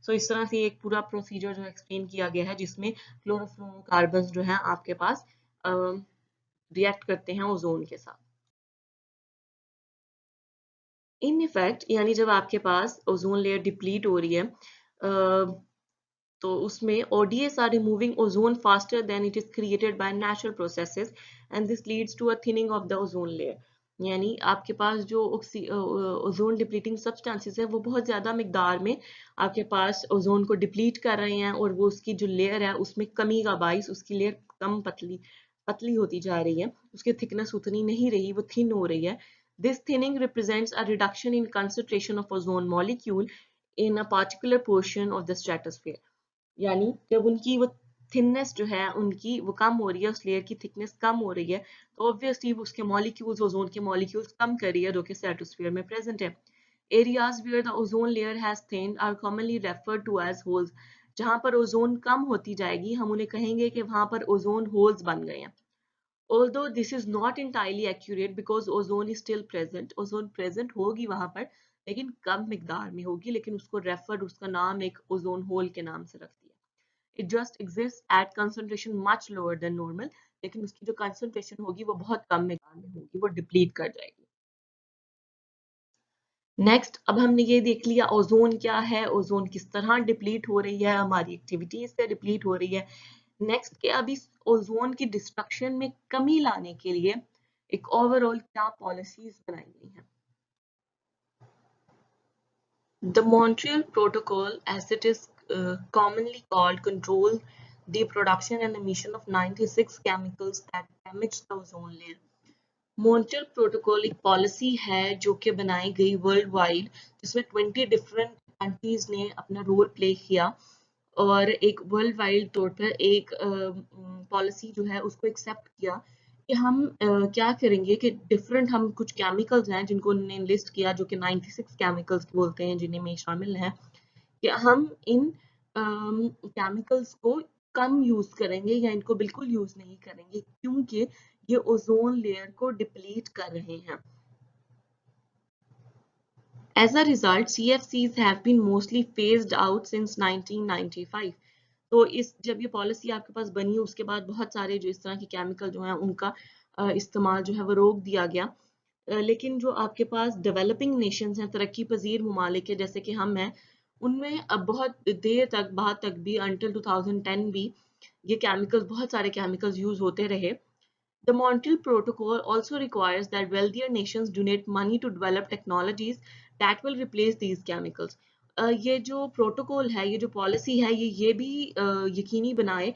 [SPEAKER 1] सो इस तरह से एक पूरा प्रोसीजर जो एक्सप्लेन किया गया है जिसमें क्लोरोफ्लोरोकार्बन जो है आपके पास रिएक्ट करते हैं ओजोन के साथ। इन इफेक्ट यानी जब आपके पास ओजोन लेयर डिप्लीट हो रही है तो उसमें ODS are removing ozone faster than it is created by natural processes and this leads to a thinning of the ozone layer। यानी आपके पास जो ओजोन डिप्लीटिंग सब्सटेंसेस है वो बहुत ज्यादा मिकदार में आपके पास ओजोन को डिप्लीट कर रहे हैं, और वो उसकी जो लेयर है उसमें कमी का बाइस उसकी लेयर कम पतली पतली होती जा रही है, उसकी थिकनेस उतनी नहीं रही, वो थिन हो रही है। This thinning represents a reduction in concentration of ozone molecule in a particular portion of the stratosphere। यानी जब उनकी वो थिननेस जो है उनकी वो कम हो रही है, उस लेयर की थिकनेस कम हो रही है, तो ऑब्वियसली उसके मॉलिक्यूल्स ओजोन के मॉलिक्यूल्स कम कर रही है जो कि स्ट्रेटोस्फीयर में प्रेजेंट है। Areas where the ozone layer has thinned are commonly referred to as holes. जहां पर ओजोन कम होती जाएगी हम उन्हें कहेंगे कि वहां पर ओजोन होल्स बन गए हैं। Although this is not entirely accurate because ozone is still present, ozone present होगी वहां पर लेकिन कम मिकदार में होगी, लेकिन उसको रेफर उसका नाम एक ओजोन होल के नाम से रख दिया। It just exists at concentration much lower than normal, लेकिन उसकी जो concentration होगी वो बहुत कम मिकदार में होगी, वो डिप्लीट कर जाएगी। नेक्स्ट अब हमने ये देख लिया ओजोन क्या है, ओजोन किस तरह डिप्लीट हो रही है, हमारी एक्टिविटीज से डिप्लीट हो रही है। नेक्स्ट के अब इस ओजोन की डिस्ट्रक्शन में कमी लाने के लिए एक ओवरऑल क्या पॉलिसीज बनाई गई हैं। The Montreal Protocol, as it is commonly called, controls the production and emission of 96 chemicals that damage the ozone layer. Montreal protocol एक पॉलिसी है जो कि बनाई गई वर्ल्ड वाइड, जिसमें 20 डिफरेंट कंट्रीज ने अपना रोल प्ले किया और एक वर्ल्ड वाइड तौर पर एक पॉलिसी जो है उसको एक्सेप्ट किया कि हम क्या करेंगे कि डिफरेंट हम कुछ केमिकल्स हैं जिनको उन्होंने लिस्ट किया जो कि 96 केमिकल्स बोलते हैं जिन्हें में शामिल हैं कि हम इन केमिकल्स को कम यूज करेंगे या इनको बिल्कुल यूज नहीं करेंगे क्योंकि ये ओजोन लेयर को डिप्लीट कर रहे हैं. As a result, CFCs have been mostly phased out since 1995. तो इस जब ये पॉलिसी आपके पास बनी उसके बाद बहुत सारे जो इस तरह के केमिकल जो हैं उनका इस्तेमाल जो है वो रोक दिया गया. लेकिन जो आपके पास डेवलपिंग नेशंस हैं, तरक्की पजीर ममालिक है जैसे कि हम हैं, उनमें अब बहुत देर तक बाद तक भी अंटिल 2010 भी ये केमिकल्स बहुत सारे केमिकल्स यूज होते रहे. The Montreal Protocol also requires that wealthier nations donate money to develop technologies that will replace these chemicals. ये जो प्रोटोकॉल है, ये जो पॉलिसी है, ये भी यकीनी बनाए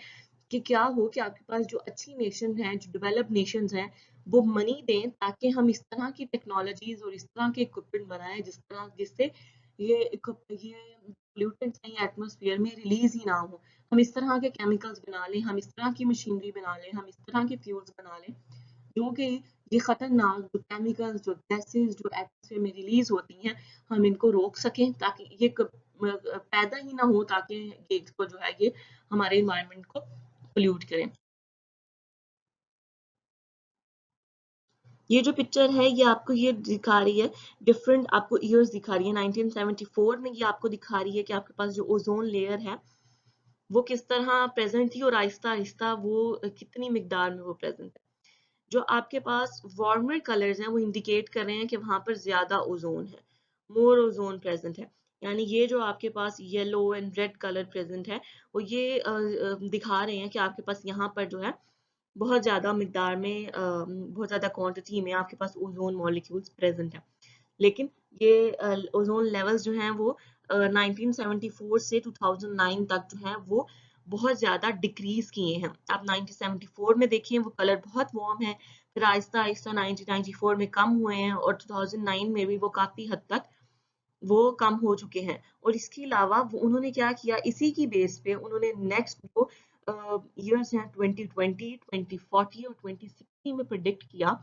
[SPEAKER 1] कि क्या हो कि आपके पास जो अच्छी नेशन हैं, जो डेवलप्ड नेशंस हैं, वो मनी दें ताकि हम इस तरह की टेक्नोलॉजीज और इस तरह के इक्विपमेंट बनाएं जिससे ये पोल्यूटेंट्स कहीं एटमॉस्फेयर में रिलीज ही ना हो. हम इस तरह के केमिकल्स बना लें, हम इस तरह की मशीनरी बना लें, हम इस तरह के फ्यूल्स बना लें जो कि ये खतरनाक जो केमिकल्स जो गैसेस जो एटमॉस्फेयर में रिलीज होती हैं हम इनको रोक सकें ताकि ये पैदा ही ना हो ताकि ये इसको जो है ये हमारे इन्वायरमेंट को पोल्यूट करें. ये जो पिक्चर है ये आपको ये दिखा रही है डिफरेंट आपको ईयर्स दिखा रही है. 1974 में ये आपको दिखा रही है कि आपके पास जो ओजोन लेयर है वो किस तरह प्रेजेंट थी और आहिस्ता आहिस्ता वो कितनी मिकदार में वो प्रेजेंट है. जो आपके पास वार्मर कलर्स हैं वो इंडिकेट कर रहे हैं कि वहां पर ज्यादा ओजोन है, मोर ओजोन प्रेजेंट है. यानी ये जो आपके पास yellow and red colour present है वो ये दिखा रहे हैं कि आपके पास यहाँ पर जो है बहुत ज्यादा मिकदार में बहुत ज्यादा क्वांटिटी में आपके पास ओजोन मॉलिक्यूल्स प्रेजेंट है. लेकिन ये ओजोन लेवल्स जो हैं वो 1974 से 2009 तक जो है वो बहुत ज्यादा डिक्रीज किए हैं. आप 1974 में देखें वो कलर बहुत वार्म है, फिर आहिस्ता आहिस्ता 1994 में कम हुए हैं और 2009 में भी वो काफी हद तक वो कम हो चुके हैं. और इसके अलावा उन्होंने क्या किया, इसी की बेस पे उन्होंने नेक्स्ट जो ईयर्स हैं 2020, 2040 और 2060 में प्रिडिक्ट किया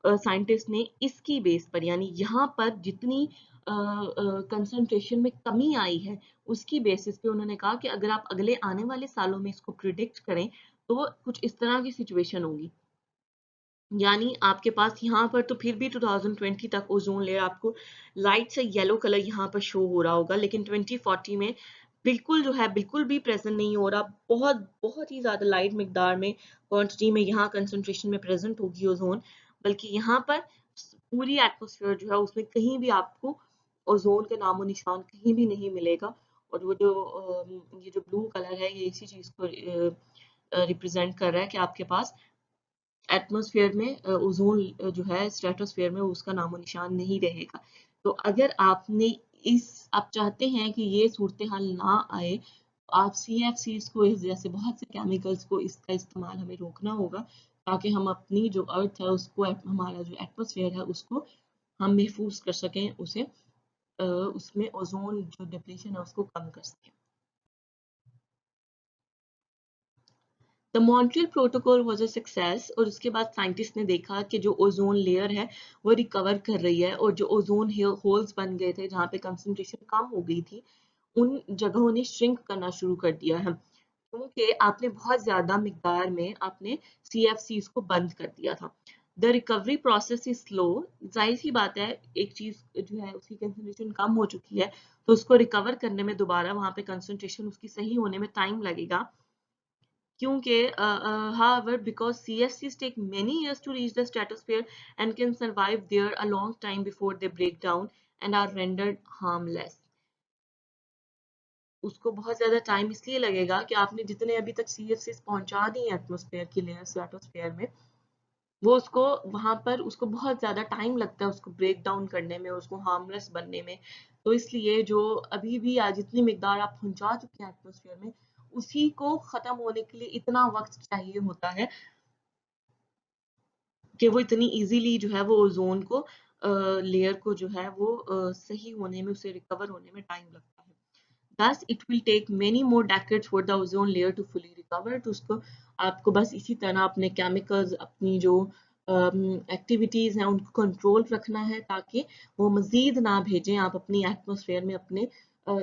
[SPEAKER 1] साइंटिस्ट ने इसकी बेस पर, यानी यहाँ पर जितनी कंसंट्रेशन में कमी आई है उसकी बेसिस पे उन्होंने कहा कि अगर आप अगले आने वाले सालों में इसको प्रिडिक्ट करें तो कुछ इस तरह की सिचुएशन होगी. यानी आपके पास यहाँ पर तो फिर भी 2020 तक ओजोन लेयर आपको लाइट से येलो कलर यहाँ पर शो हो रहा होगा, लेकिन 2040 में बिल्कुल जो है बिल्कुल भी प्रेजेंट नहीं हो रहा. बहुत बहुत ही ज्यादा लाइट मिकदार में क्वांटिटी में यहाँ कंसंट्रेशन में प्रेजेंट होगी ओजोन, बल्कि यहाँ पर पूरी एटमॉस्फेयर जो है उसमें कहीं भी आपको ओजोन का नामो निशान कहीं भी नहीं मिलेगा. और वो जो ये जो ब्लू कलर है ये इसी चीज को रिप्रेजेंट कर रहा है कि आपके पास एटमॉस्फेयर में ओजोन जो है स्ट्रेटोस्फेयर में उसका नामो निशान नहीं रहेगा. तो अगर आपने आप चाहते हैं कि ये सूरत हाल ना आए तो आप CFCs को जैसे बहुत से केमिकल्स को इसका इस्तेमाल हमें रोकना होगा ताकि हम अपनी जो अर्थ है उसको हमारा जो एटमॉस्फेयर है उसको हम महफूज कर सकें, उसे उसमें ओजोन जो डिप्लीशन है उसको कम कर सकें. The Montreal protocol was a success और उसके बाद साइंटिस्ट ने देखा कि जो ओजोन लेयर है वो रिकवर कर रही है और जो ओजोन होल्स बन गए थे जहाँ पे कंसंट्रेशन कम हो गई थी उन जगहों ने श्रिंक करना शुरू कर दिया है क्योंकि आपने बहुत ज्यादा मिकदार में आपने CFCs को बंद कर दिया था. The recovery process is slow. जाहिर सी बात है एक चीज जो है उसकी कंसंट्रेशन कम हो चुकी है तो उसको रिकवर करने में दोबारा वहां पे कंसंट्रेशन उसकी सही होने में टाइम लगेगा क्योंकि however because CFCs take many years to reach the stratosphere and can survive there a long time before they break down and are rendered harmless. उसको बहुत ज्यादा टाइम इसलिए लगेगा कि आपने जितने अभी तक CFCs पहुंचा दी हैं एटमॉस्फेयर की लेयर स्ट्रेटोस्फेयर में वो उसको वहां पर उसको बहुत ज्यादा टाइम लगता है उसको ब्रेक डाउन करने में, उसको हार्मलेस बनने में. तो इसलिए जो अभी भी आज जितनी मिकदार आप पहुंचा चुके हैं एटमॉस्फेयर में उसी को खत्म होने के लिए इतना वक्त चाहिए होता है कि वो इतनी इजीली जो है वो ओजोन को लेयर को जो है वो सही होने में, उसे रिकवर होने में टाइम लगता है। Thus, it will take many more decades for the ozone layer to fully recover. तो उसको आपको बस इसी तरह अपने केमिकल्स, अपनी जो एक्टिविटीज हैं उनको कंट्रोल रखना है ताकि वो मजीद ना भेजें आप अपनी एटमॉस्फेयर में अपने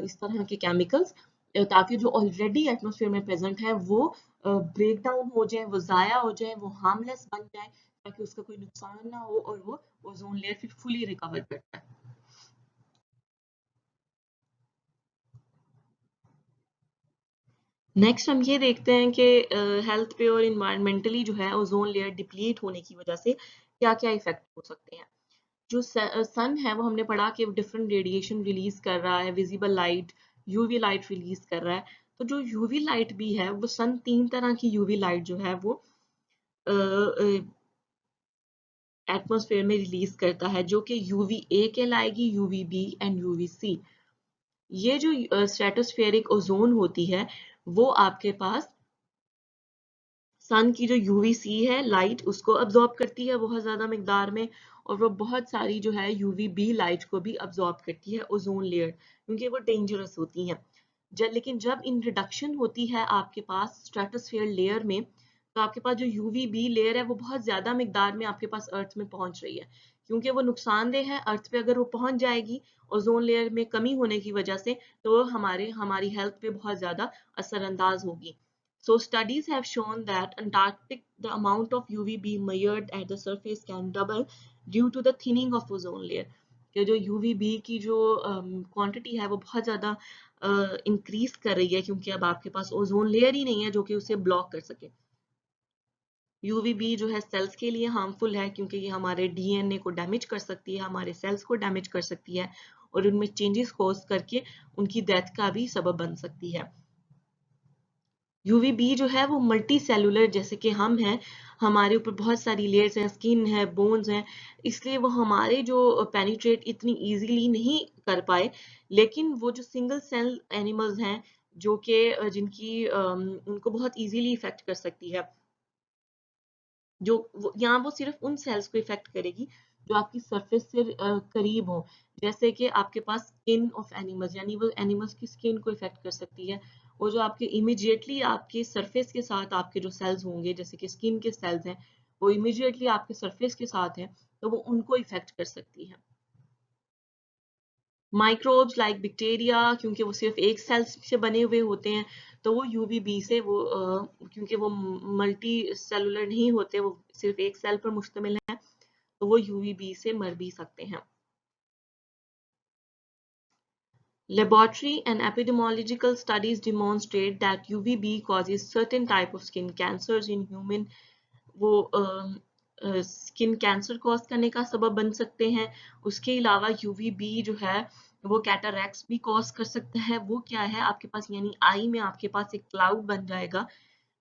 [SPEAKER 1] इस तरह के केमिकल्स, ताकि जो ऑलरेडी एटमॉस्फेयर में प्रेजेंट है वो ब्रेक डाउन हो जाए, वो जाया हो जाए, वो हार्मलेस बन जाए, ताकि उसका कोई नुकसान ना हो और वो ओजोन लेयर फिर फुली रिकवर करता है। नेक्स्ट हम ये देखते हैं कि हेल्थ पे और इन्वायरमेंटली जो है ओजोन लेयर डिप्लीट होने की वजह से क्या क्या इफेक्ट हो सकते हैं। जो सन है वो हमने पढ़ा कि डिफरेंट रेडिएशन रिलीज कर रहा है, visible light, UV light release कर रहा है। तो जो यूवी लाइट भी है वो सन तीन तरह की यूवी लाइट जो है वो एटमॉस्फेयर में रिलीज करता है, जो कि यूवी ए कहलाएगी, UV B and UV C. ये जो स्ट्रेटोस्फेरिक ओजोन होती है वो आपके पास सन की जो यूवी सी है लाइट उसको अब्जॉर्ब करती है बहुत ज्यादा मिकदार में, और वो बहुत सारी जो है यूवी बी लाइट को भी अब्जॉर्ब करती है ओजोन लेयर, क्योंकि वो डेंजरस होती हैं। लेकिन जब इन रिडक्शन होती है आपके पास स्ट्रेटोस्फेयर लेयर में, तो आपके पास जो यूवी बी लेयर है वो बहुत ज्यादा मिकदार में आपके पास अर्थ में पहुंच रही है, क्योंकि वो नुकसानदेह है अर्थ पे। अगर वो पहुंच जाएगी ओजोन लेयर में कमी होने की वजह से, तो हमारी हेल्थ पे बहुत ज्यादा असरअंदाज होगी। So studies have shown that Antarctic, the amount of UVB measured at the surface can double due to the thinning of ozone layer. कि जो UVB की जो क्वांटिटी है वो बहुत ज़्यादा इंक्रीज कर रही है, क्योंकि अब आपके पास ओजोन लेयर ही नहीं है जो कि उसे ब्लॉक कर सके। UVB जो है सेल्स के लिए हार्मफुल है, क्योंकि ये हमारे DNA को डैमेज कर सकती है, हमारे सेल्स को डैमेज कर सकती है और उनमें चेंजेस कॉज करके उनकी डेथ का भी सबब बन सकती है। यूवीबी जो है वो मल्टी सेलुलर, जैसे कि हम हैं, हमारे ऊपर बहुत सारी लेयर्स हैं, स्किन है, बोन्स हैं, इसलिए वो हमारे जो पेनिट्रेट इतनी इजीली नहीं कर पाए। लेकिन वो जो सिंगल सेल एनिमल्स हैं जो कि जिनकी उनको बहुत इजीली इफेक्ट कर सकती है, जो यहाँ वो सिर्फ उन सेल्स को इफेक्ट करेगी जो आपकी सरफेस से करीब हो, जैसे कि आपके पास स्किन ऑफ एनिमल्स, यानी वो एनिमल्स की स्किन को इफेक्ट कर सकती है। और जो आपके इमिडिएटली आपके सरफेस के साथ आपके जो सेल्स होंगे, जैसे कि स्किन के सेल्स हैं, वो इमिडिएटली आपके सरफेस के साथ हैं, तो वो उनको इफेक्ट कर सकती है। माइक्रोब्स लाइक बैक्टीरिया, क्योंकि वो सिर्फ एक सेल से बने हुए होते हैं, तो वो यूवीबी से वो क्योंकि वो मल्टी सेलुलर नहीं होते, वो सिर्फ एक सेल पर मुश्तमिल है, तो वो यूवीबी से मर भी सकते हैं। Laboratory and epidemiological studies demonstrate that UVB causes certain type of skin cancers in human। वो स्किन कैंसर कॉज करने का सबब बन सकते हैं। उसके अलावा यूवीबी जो है वो कैटरैक्ट्स भी कॉज कर सकता है। वो क्या है आपके पास, यानी आई में आपके पास एक क्लाउड बन जाएगा,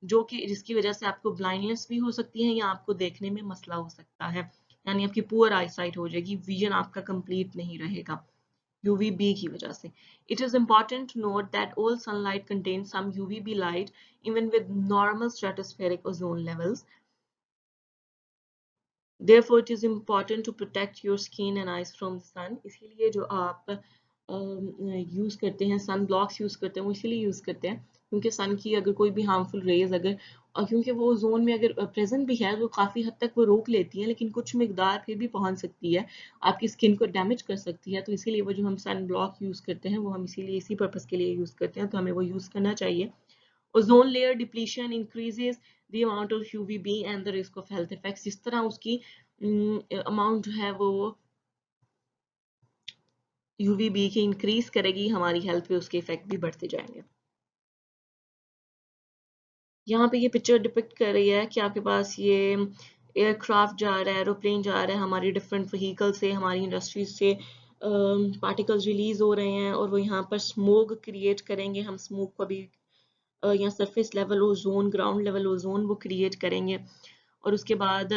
[SPEAKER 1] जो कि जिसकी वजह से आपको ब्लाइंडनेस भी हो सकती है या आपको देखने में मसला हो सकता है, यानी आपकी पुअर आईसाइट हो जाएगी, विजन आपका कंप्लीट नहीं रहेगा UVB की वजह से। It is important to note that all sunlight contains some UVB light even with normal stratospheric ozone levels. Therefore, it is important to protect your skin and eyes from the sun. इसीलिए जो आप यूज करते हैं, सन ब्लॉक्स यूज करते हैं, वो इसीलिए यूज करते हैं क्योंकि सन की अगर कोई भी हार्मफुल रेज अगर, और क्योंकि वो जोन में अगर प्रेजेंट भी है तो काफी हद तक वो रोक लेती है, लेकिन कुछ मिकदार फिर भी पहुंच सकती है, आपकी स्किन को डैमेज कर सकती है। तो इसीलिए वो जो हम सन ब्लॉक यूज करते हैं वो हम इसीलिए इसी पर्पज के लिए यूज करते हैं, तो हमें वो यूज करना चाहिए। Ozone layer depletion increases the amount of UVB and the risk of health effects. जिस तरह उसकी अमाउंट जो है वो यूवीबी की इंक्रीज करेगी, हमारी हेल्थ पे उसके इफेक्ट भी बढ़ते जाएंगे। यहाँ पे ये पिक्चर डिपिक्ट कर रही है कि आपके पास ये एयरक्राफ्ट जा रहा है, एरोप्लेन जा रहा है, हमारी डिफरेंट व्हीकल से, हमारी इंडस्ट्रीज से पार्टिकल्स रिलीज हो रहे हैं और वो यहाँ पर स्मोक क्रिएट करेंगे। हम स्मोक को भी यहाँ surface level ozone, ground level ozone वो क्रिएट करेंगे। और उसके बाद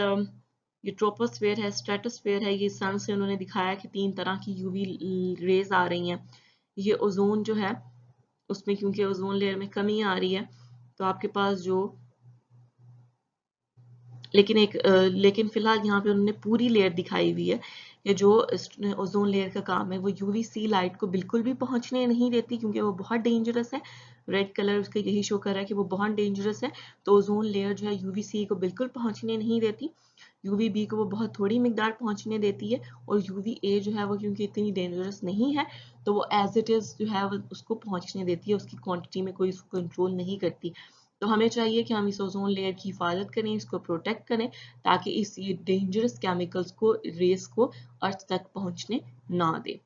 [SPEAKER 1] ये ट्रोपोस्फेयर है, स्ट्रेटोस्फेयर है, ये सन से उन्होंने दिखाया कि तीन तरह की यूवी रेज आ रही हैं। ये ओजोन जो है उसमें क्योंकि ओजोन लेयर में कमी आ रही है, तो आपके पास जो लेकिन फिलहाल यहाँ पे उन्होंने पूरी लेयर दिखाई हुई है कि जो ओजोन लेयर का काम है वो यूवीसी लाइट को बिल्कुल भी पहुंचने नहीं देती, क्योंकि वो बहुत डेंजरस है। रेड कलर उसका यही शो कर रहा है कि वो बहुत डेंजरस है। तो ओजोन लेयर जो है यूवीसी को बिल्कुल पहुंचने नहीं देती, यूवीबी को वो बहुत थोड़ी मिकदार पहुंचने देती है, और यूवीए जो है वो क्योंकि इतनी डेंजरस नहीं है तो वो एज इट इज जो है वो उसको पहुंचने देती है, उसकी क्वांटिटी में कोई उसको कंट्रोल नहीं करती। तो हमें चाहिए कि हम इस ओजोन लेयर की हिफाजत करें, इसको प्रोटेक्ट करें, ताकि इस ये डेंजरस केमिकल्स को, रेस को अर्थ तक पहुंचने ना दें।